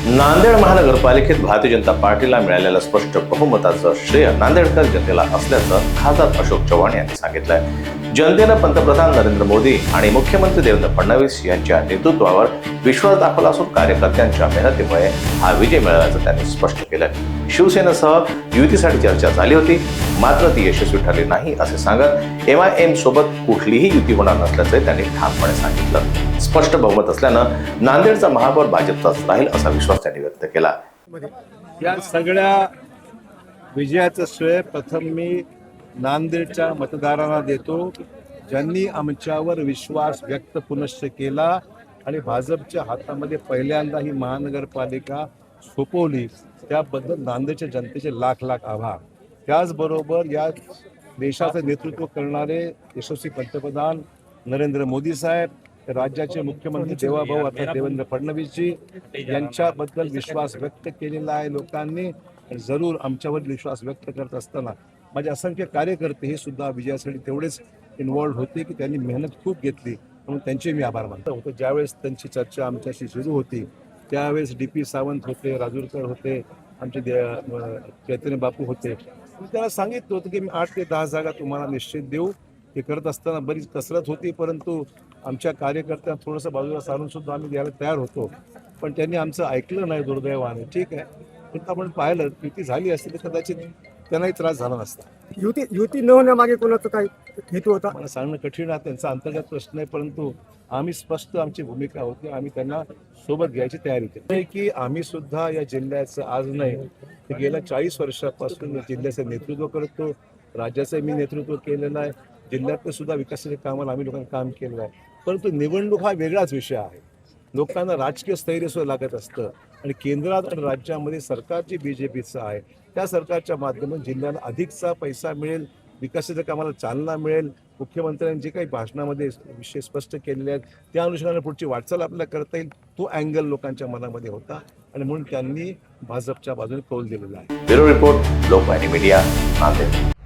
नांदेड महानगरपालिकेत भारतीय जनता पार्टीला मिळालेलं स्पष्ट बहुमताचं श्रेय नांदेडकर जनतेला असल्याचं खासदार अशोक चव्हाण यांनी सांगितलंय। जनतेनं पंतप्रधान नरेंद्र मोदी आणि मुख्यमंत्री देवेंद्र फडणवीस यांच्या नेतृत्वावर विश्वास दाखवला असून कार्यकर्त्यांच्या मेहनतीमुळे हा विजय मिळाल्याचं त्यांनी स्पष्ट केलं। शिवसेनेसह युतीसाठी चर्चा झाली होती, मात्र ती यशस्वी ठरली नाही असे सांगत MIM सोबत कुठलीही युती होणार नसल्याचे त्यांनी ठामपणे सांगितलं। स्पष्ट बहुमत असल्यानं नांदेडचा महापौर भाजपचाच राहील असा विश्वास त्यांनी व्यक्त केला। या सगळ्या विजयाचं श्रेय प्रथम मी नांदेडच्या मतदारांना देतो, ज्यांनी आमच्यावर विश्वास व्यक्त पुनश्च केला आणि भाजपच्या हातामध्ये पहिल्यांदा ही महानगरपालिका सोपवली, त्याबद्दल नांदेडच्या जनतेचे लाख लाख आभार। त्याचबरोबर या देशाचं नेतृत्व करणारे यशस्वी पंतप्रधान नरेंद्र मोदी साहेब, राज्याचे मुख्यमंत्री देवाभाऊ अर्थात देवेंद्र फडणवीसजी यांच्याबद्दल विश्वास व्यक्त केलेला आहे लोकांनी। जरूर आमच्यावर विश्वास व्यक्त करत असताना माझे असंख्य कार्यकर्ते हे सुद्धा विजयासाठी तेवढेच इन्व्हॉल्व होते की त्यांनी मेहनत खूप घेतली, म्हणून त्यांचे मी आभार मानतो होतो। ज्यावेळेस त्यांची चर्चा आमच्याशी सुरू होती त्यावेळेस DP सावंत होते, राजूरकर होते, आमचे चैतन्य बापू होते। मी त्याला सांगितलं होतं की मी 8 ते 10 जागा तुम्हाला निश्चित देऊ। ते करत असताना बरीच कसरत होती, परंतु आमच्या कार्यकर्त्यांना थोडंसं बाजूला सारून सुद्धा आम्ही द्यायला तयार होतो, पण त्यांनी आमचं ऐकलं नाही दुर्दैवाने। ठीक आहे, पण आपण पाहिलं युती झाली असती तर कदाचित त्यांनाही त्रास झाला नसता। युती न होण्यामागे कोणाचं काही हेतू होता मला सांगणं कठीण आहे, त्यांचा अंतर्गत प्रश्न आहे, परंतु आम्ही स्पष्ट आमची भूमिका होती, आम्ही त्यांना सोबत घ्यायची तयारी केली की आम्ही सुद्धा या जिल्ह्याचं आज नाही तर गेल्या 40 वर्षापासून या जिल्ह्याचं नेतृत्व करतो। राज्याचं मी नेतृत्व केलेलं आहे, जिल्ह्यातलं सुद्धा विकासाच्या कामाला आम्ही लोकांनी काम केलेलं आहे, परंतु निवडणूक हा वेगळाच विषय आहे। लोकांना राजकीय स्थैर्य सुद्धा लागत असतं आणि केंद्रात आणि राज्यामध्ये सरकार जे BJPचं आहे त्या सरकारच्या माध्यमातून जिल्ह्याला अधिकचा पैसा मिळेल, विकासाच्या कामाला चालना मिळेल। मुख्यमंत्र्यांनी जे काही भाषणामध्ये विषय स्पष्ट केलेले आहेत त्या अनुषंगाने पुढची वाटचाल आपल्याला करता येईल, तो अँगल लोकांच्या मनामध्ये होता आणि म्हणून त्यांनी भाजपच्या बाजूने कौल दिलेला आहे। Bureau report, Lokvahini media, Nanded.